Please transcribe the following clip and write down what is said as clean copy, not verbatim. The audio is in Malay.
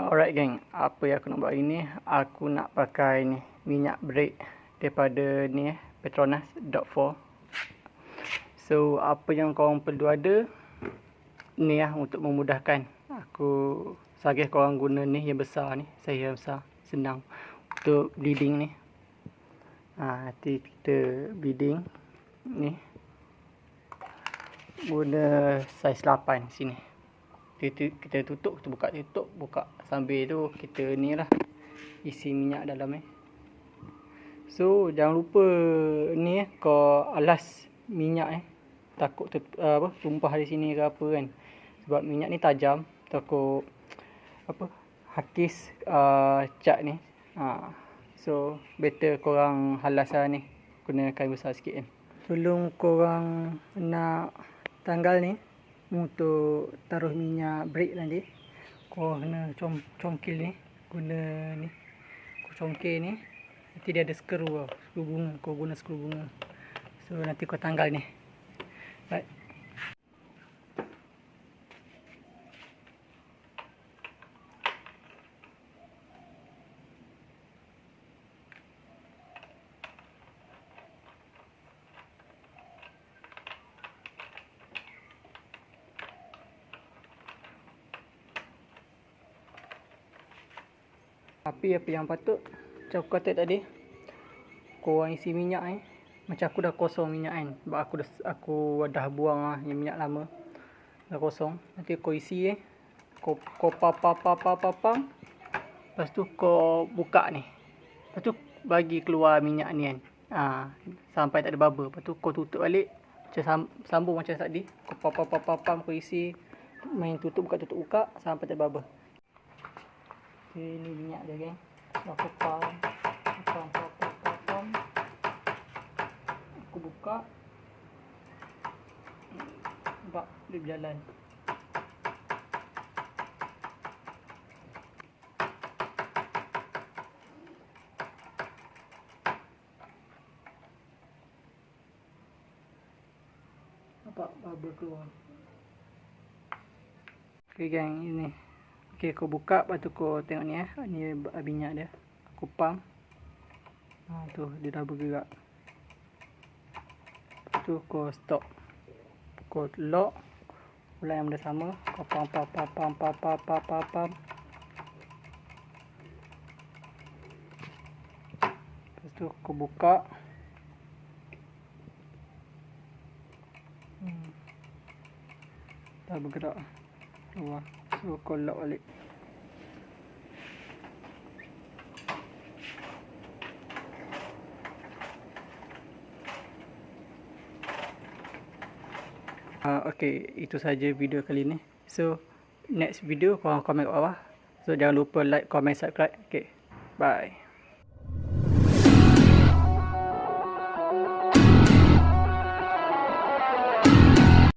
Alright geng, apa yang aku nak buat hari ni, aku nak pakai ni minyak brake daripada ni Petronas .4. So apa yang korang perlu ada ni untuk memudahkan. Aku suggest korang guna ni yang besar ni, saya yang besar, senang untuk bleeding ni. Nanti kita bleeding ni guna saiz 8 sini. Kita tutup, kita buka tutup, buka sambil tu kita ni lah isi minyak dalam ni. So jangan lupa ni kau alas minyak takut tumpah di sini ke apa kan, sebab minyak ni tajam, takut hakis cat ni. So better korang halas lah ni, guna kain besar sikit kan. Sebelum korang nak tanggal ni untuk taruh minyak brake nanti, kau kena congkil ni, guna ni congkil ni. Nanti dia ada skru bunga, kau guna skru bunga. So nanti kau tanggal ni. Right. Tapi apa yang patut, macam aku kata tadi, korang isi minyak macam aku dah kosong minyak kan, sebab aku dah buang yang minyak lama, dah kosong. Nanti kau isi kau papam, lepas tu kau buka ni, lepas tu bagi keluar minyak ni kan, sampai tak ada bubble. Lepas tu kau tutup balik, macam sambung macam tadi, kau papam, kau isi, main tutup buka sampai tak ada bubble. Okay, ni minyak dia geng. Aku papam. Aku buka. Nampak dia berjalan. Nampak bubble keluar. Okay geng, ini. Okay, kau buka, lepas tu kau tengok ni ni minyak dia. Aku pump. Tu dia dah bergerak. Lepas tu kau stop. Kau lock. Ulang yang benda sama. Kau pump. Lepas tu kau buka. Dah bergerak keluar. So kau lock balik. Okay, itu saja video kali ni. So next video korang komen kat bawah. So jangan lupa like, comment, subscribe. Okay, bye.